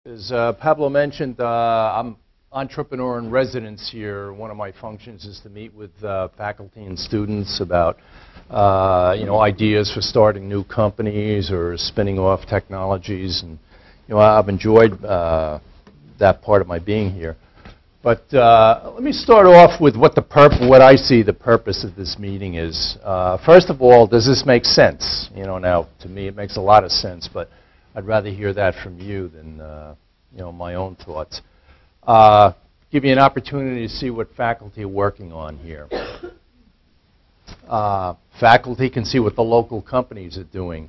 As Pablo mentioned, I'm entrepreneur in residence here. One of my functions is to meet with faculty and students about ideas for starting new companies or spinning off technologies. And I've enjoyed that part of my being here. But let me start off with what I see the purpose of this meeting is. First of all, does this make sense? Now to me it makes a lot of sense, but I'd rather hear that from you than my own thoughts. Give you an opportunity to see what faculty are working on here. Faculty can see what the local companies are doing.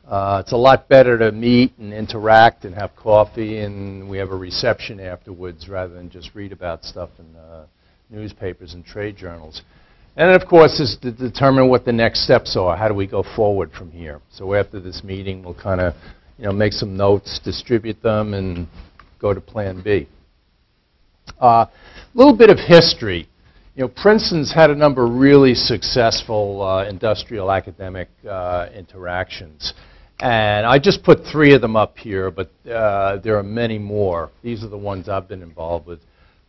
It's a lot better to meet and interact and have coffee, and we have a reception afterwards rather than just read about stuff in newspapers and trade journals. And then, of course, is to determine what the next steps are. How do we go forward from here? So after this meeting, we'll kind of make some notes, distribute them, and go to Plan B. A little bit of history. Princeton's had a number of really successful industrial academic interactions. And I just put 3 of them up here, but there are many more. These are the ones I've been involved with.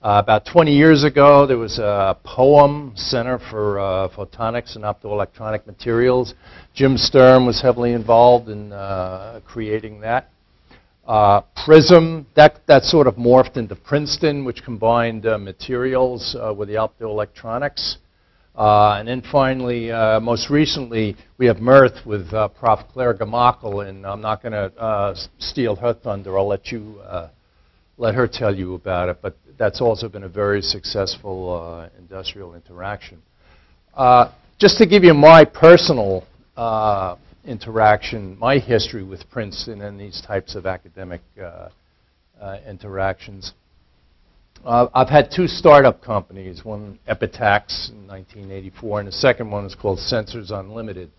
About 20 years ago, there was a POEM, Center for Photonics and Optoelectronic Materials. Jim Sturm was heavily involved in creating that. PRISM, that sort of morphed into Princeton, which combined materials with the optoelectronics. And then finally, most recently, we have MERTH with Prof. Claire Gamakel, and I'm not going to steal her thunder. I'll let her tell you about it, but that's also been a very successful industrial interaction. Just to give you my personal interaction, my history with Princeton and these types of academic interactions. I've had 2 startup companies, one Epitax in 1984, and the second one is called Sensors Unlimited.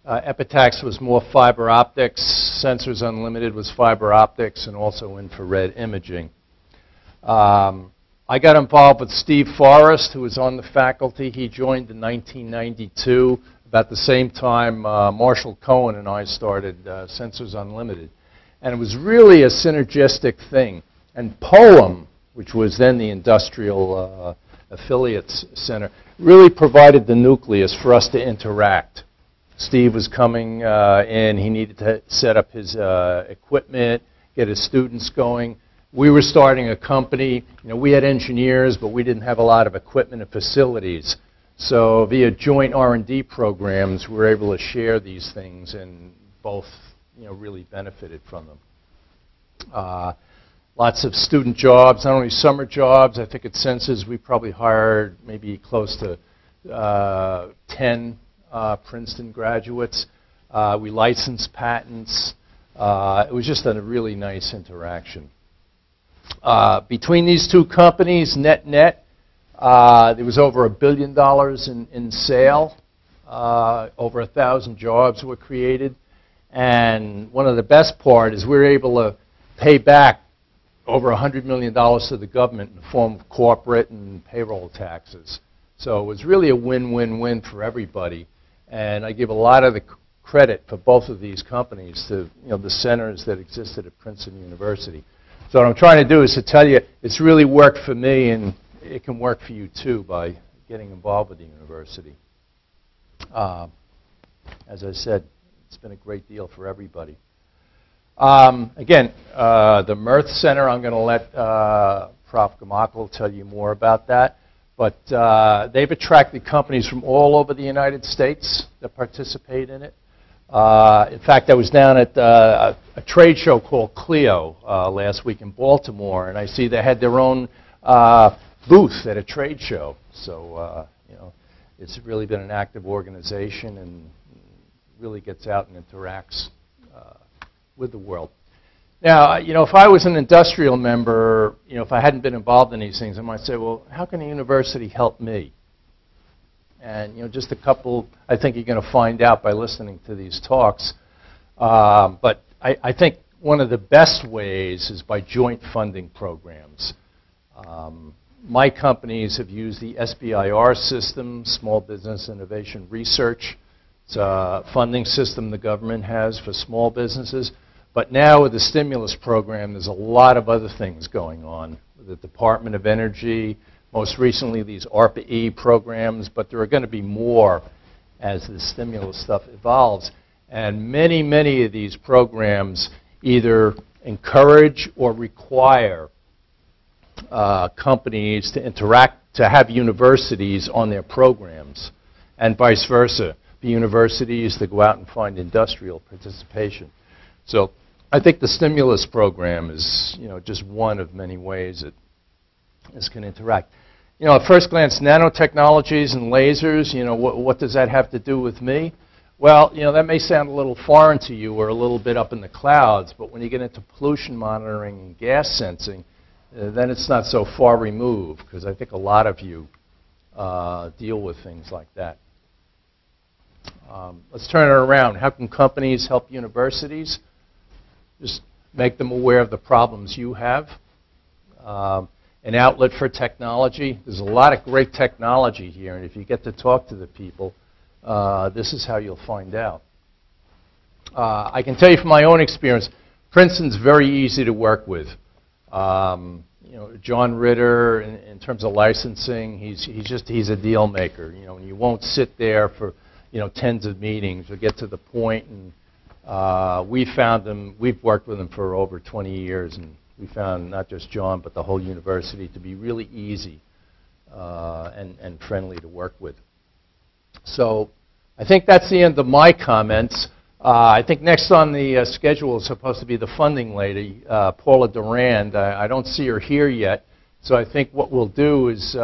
Epitax was more fiber optics, Sensors Unlimited was fiber optics, and also infrared imaging. I got involved with Steve Forrest, who was on the faculty. He joined in 1992. About the same time, Marshall Cohen and I started Sensors Unlimited. And it was really a synergistic thing. And POEM, which was then the Industrial Affiliates Center, really provided the nucleus for us to interact. Steve was coming in. He needed to set up his equipment, get his students going. We were starting a company. We had engineers, but we didn't have a lot of equipment and facilities. So via joint R&D programs, we were able to share these things, and both really benefited from them. Lots of student jobs, not only summer jobs. I think at Census we probably hired maybe close to 10 Princeton graduates. We licensed patents. It was just a really nice interaction. Between these 2 companies, net, there was over $1 billion in sale. Over 1,000 jobs were created. And one of the best part is we were able to pay back over $100 million to the government in the form of corporate and payroll taxes. So it was really a win-win-win for everybody. And I give a lot of the credit for both of these companies to the centers that existed at Princeton University. So what I'm trying to do is to tell you it's really worked for me, and it can work for you too by getting involved with the university. As I said, it's been a great deal for everybody. Again, the MERTH Center, I'm going to let Prof. Gamakel tell you more about that. But they've attracted companies from all over the United States that participate in it. In fact, I was down at a trade show called Clio last week in Baltimore, and I see they had their own booth at a trade show. So, it's really been an active organization and really gets out and interacts with the world. Now, if I was an industrial member, if I hadn't been involved in these things, I might say, well, how can a university help me? And, just a couple, I think you're going to find out by listening to these talks. But I think one of the best ways is by joint funding programs. My companies have used the SBIR system, Small Business Innovation Research. It's a funding system the government has for small businesses. But now with the stimulus program, there's a lot of other things going on. The Department of Energy, most recently these ARPA-E programs, but there are going to be more as the stimulus stuff evolves. And many, many of these programs either encourage or require companies to interact, to have universities on their programs, and vice versa. The universities to go out and find industrial participation. So I think the stimulus program is, just one of many ways that this can interact. At first glance, nanotechnologies and lasers, what does that have to do with me? Well, that may sound a little foreign to you or a little bit up in the clouds, but when you get into pollution monitoring and gas sensing, then it's not so far removed, because I think a lot of you deal with things like that. Let's turn it around. How can companies help universities? Just make them aware of the problems you have. An outlet for technology. There's a lot of great technology here, and if you get to talk to the people, this is how you'll find out. I can tell you from my own experience, Princeton's very easy to work with. John Ritter, in terms of licensing, he's a deal maker. And you won't sit there for tens of meetings. You'll get to the point, and we've worked with him for over 20 years, and we found not just John, but the whole university to be really easy and friendly to work with. So I think that's the end of my comments. I think next on the schedule is supposed to be the funding lady, Paula Durand. I don't see her here yet, so I think what we'll do is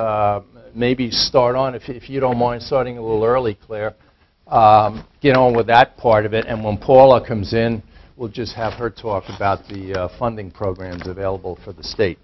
maybe start on, if you don't mind starting a little early, Claire, get on with that part of it, and when Paula comes in, we'll just have her talk about the funding programs available for the state.